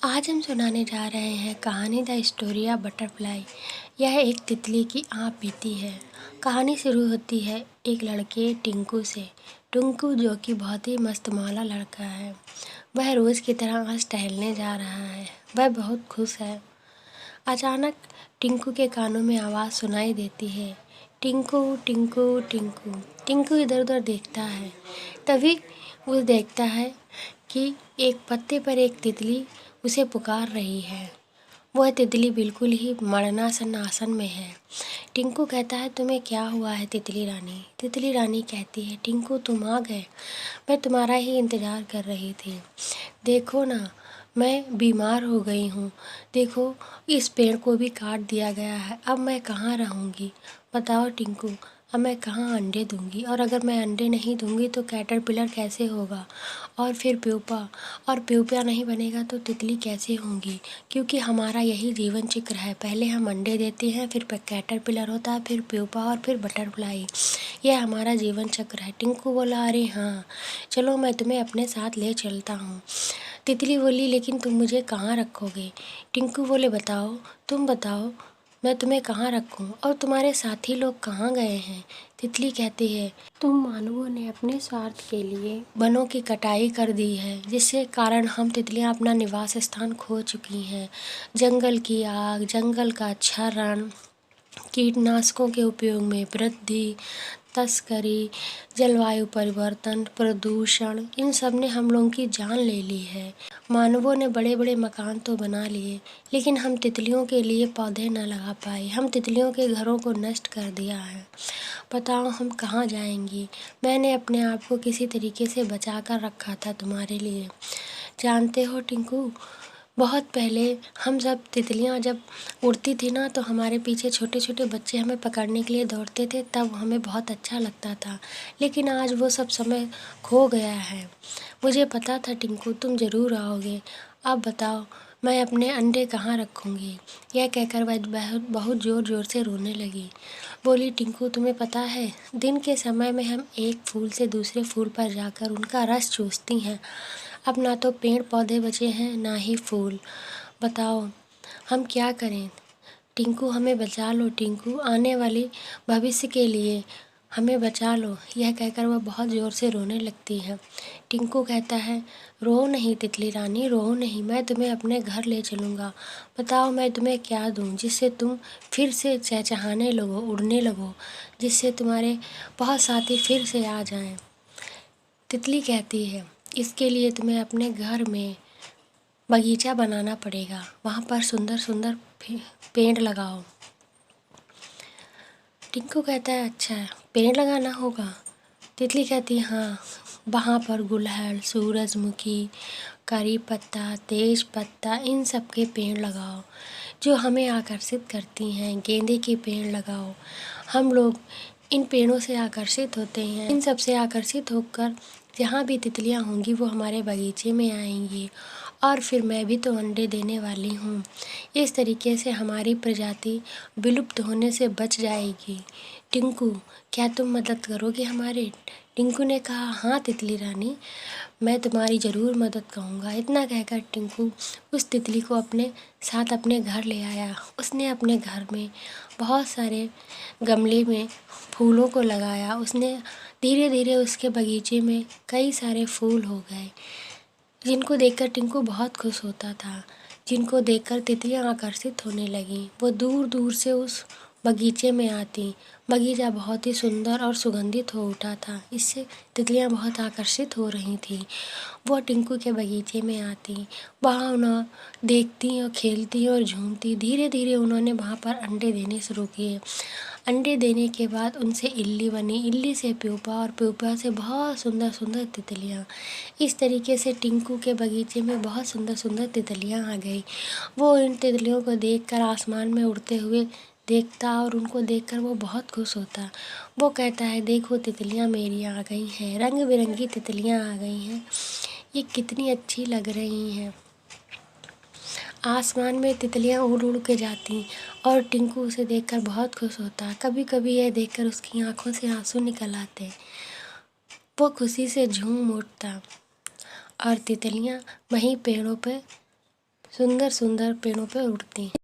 आज हम सुनाने जा रहे हैं कहानी द स्टोरी ऑफ बटरफ्लाई। यह एक तितली की आप बीती है। कहानी शुरू होती है एक लड़के टिंकू से। टिंकू जो कि बहुत ही मस्त मौला लड़का है, वह रोज़ की तरह आज टहलने जा रहा है। वह बहुत खुश है। अचानक टिंकू के कानों में आवाज़ सुनाई देती है, टिंकू टिंकू टिंकू। टिंकू इधर उधर देखता है। तभी वो देखता है कि एक पत्ते पर एक तितली उसे पुकार रही है। वह तितली बिल्कुल ही मरणासन आसन में है। टिंकू कहता है, तुम्हें क्या हुआ है तितली रानी? तितली रानी कहती है, टिंकू तुम आ गए, मैं तुम्हारा ही इंतज़ार कर रही थी। देखो ना, मैं बीमार हो गई हूँ। देखो, इस पेड़ को भी काट दिया गया है। अब मैं कहाँ रहूँगी? बताओ टिंकू, अब मैं कहाँ अंडे दूँगी? और अगर मैं अंडे नहीं दूँगी तो कैटरपिलर कैसे होगा? और फिर प्यूपा, और प्यूपा नहीं बनेगा तो तितली कैसे होंगी? क्योंकि हमारा यही जीवन चक्र है। पहले हम अंडे देते हैं, फिर कैटरपिलर होता है, फिर प्यूपा और फिर बटरफ्लाई। यह हमारा जीवन चक्र है। टिंकू बोला, अरे हाँ, चलो मैं तुम्हें अपने साथ ले चलता हूँ। तितली बोली, लेकिन तुम मुझे कहाँ रखोगे? टिंकू बोले, बताओ, तुम बताओ, मैं तुम्हें कहाँ रखूँ? और तुम्हारे साथी लोग कहाँ गए हैं? तितली कहती है, तुम मानवों ने अपने स्वार्थ के लिए वनों की कटाई कर दी है, जिससे कारण हम तितलियाँ अपना निवास स्थान खो चुकी हैं। जंगल की आग, जंगल का क्षरण, कीटनाशकों के उपयोग में वृद्धि, तस्करी, जलवायु परिवर्तन, प्रदूषण, इन सब ने हम लोगों की जान ले ली है। मानवों ने बड़े बड़े मकान तो बना लिए, लेकिन हम तितलियों के लिए पौधे न लगा पाए। हम तितलियों के घरों को नष्ट कर दिया है। बताओ हम कहाँ जाएंगी? मैंने अपने आप को किसी तरीके से बचा कर रखा था तुम्हारे लिए। जानते हो टिंकू, बहुत पहले हम सब तितलियाँ जब उड़ती थी ना, तो हमारे पीछे छोटे छोटे बच्चे हमें पकड़ने के लिए दौड़ते थे, तब हमें बहुत अच्छा लगता था। लेकिन आज वो सब समय खो गया है। मुझे पता था टिंकू तुम ज़रूर आओगे। अब बताओ मैं अपने अंडे कहाँ रखूँगी? यह कहकर वह बहुत ज़ोर ज़ोर से रोने लगी। बोली, टिंकू तुम्हें पता है, दिन के समय में हम एक फूल से दूसरे फूल पर जाकर उनका रस चूसती हैं। अब ना तो पेड़ पौधे बचे हैं, ना ही फूल। बताओ हम क्या करें? टिंकू हमें बचा लो, टिंकू आने वाली भविष्य के लिए हमें बचा लो। यह कहकर वह बहुत ज़ोर से रोने लगती है। टिंकू कहता है, रो नहीं तितली रानी, रो नहीं, मैं तुम्हें अपने घर ले चलूँगा। बताओ मैं तुम्हें क्या दूँ जिससे तुम फिर से चहचहाने लगो, उड़ने लगो, जिससे तुम्हारे बहुत साथी फिर से आ जाएं। तितली कहती है, इसके लिए तुम्हें अपने घर में बगीचा बनाना पड़ेगा, वहाँ पर सुंदर सुंदर पेड़ लगाओ। टिंकू कहता है, अच्छा पेड़ लगाना होगा? तितली कहती है, हाँ, वहाँ पर गुड़हल, सूरजमुखी, करी पत्ता, तेज पत्ता, इन सब के पेड़ लगाओ जो हमें आकर्षित करती हैं। गेंदे के पेड़ लगाओ। हम लोग इन पेड़ों से आकर्षित होते हैं। इन सब से आकर्षित होकर जहाँ भी तितलियाँ होंगी वो हमारे बगीचे में आएंगी, और फिर मैं भी तो अंडे देने वाली हूँ। इस तरीके से हमारी प्रजाति विलुप्त होने से बच जाएगी। टिंकू, क्या तुम मदद करोगे हमारे? टिंकू ने कहा, हाँ तितली रानी, मैं तुम्हारी ज़रूर मदद करूँगा। इतना कहकर टिंकू उस तितली को अपने साथ अपने घर ले आया। उसने अपने घर में बहुत सारे गमले में फूलों को लगाया। उसने धीरे धीरे उसके बगीचे में कई सारे फूल हो गए, जिनको देखकर टिंकू बहुत खुश होता था, जिनको देखकर तितलियाँ आकर्षित होने लगीं। वो दूर दूर से उस बगीचे में आती। बगीचा बहुत ही सुंदर और सुगंधित हो उठा था। इससे तितलियाँ बहुत आकर्षित हो रही थीं। वो टिंकू के बगीचे में आती, वहाँ उन्हें देखती और खेलती और झूमती। धीरे धीरे उन्होंने वहाँ पर अंडे देने शुरू किए। अंडे देने के बाद उनसे इल्ली बनी, इल्ली से प्यूपा, और प्यूपा से बहुत सुंदर सुंदर तितलियाँ। इस तरीके से टिंकू के बगीचे में बहुत सुंदर सुंदर तितलियाँ आ गई। वो इन तितलियों को देखकर आसमान में उड़ते हुए देखता, और उनको देखकर वो बहुत खुश होता। वो कहता है, देखो तितलियाँ मेरी आ गई हैं, रंग बिरंगी तितलियाँ आ गई हैं, ये कितनी अच्छी लग रही हैं। आसमान में तितलियाँ उड़ उड़ के जाती, और टिंकू उसे देखकर बहुत खुश होता। कभी कभी यह देखकर उसकी आंखों से आंसू निकल आते। वो खुशी से झूम उठता, और तितलियाँ वहीं पेड़ों पर सुंदर सुंदर पेड़ों पे उड़ती हैं।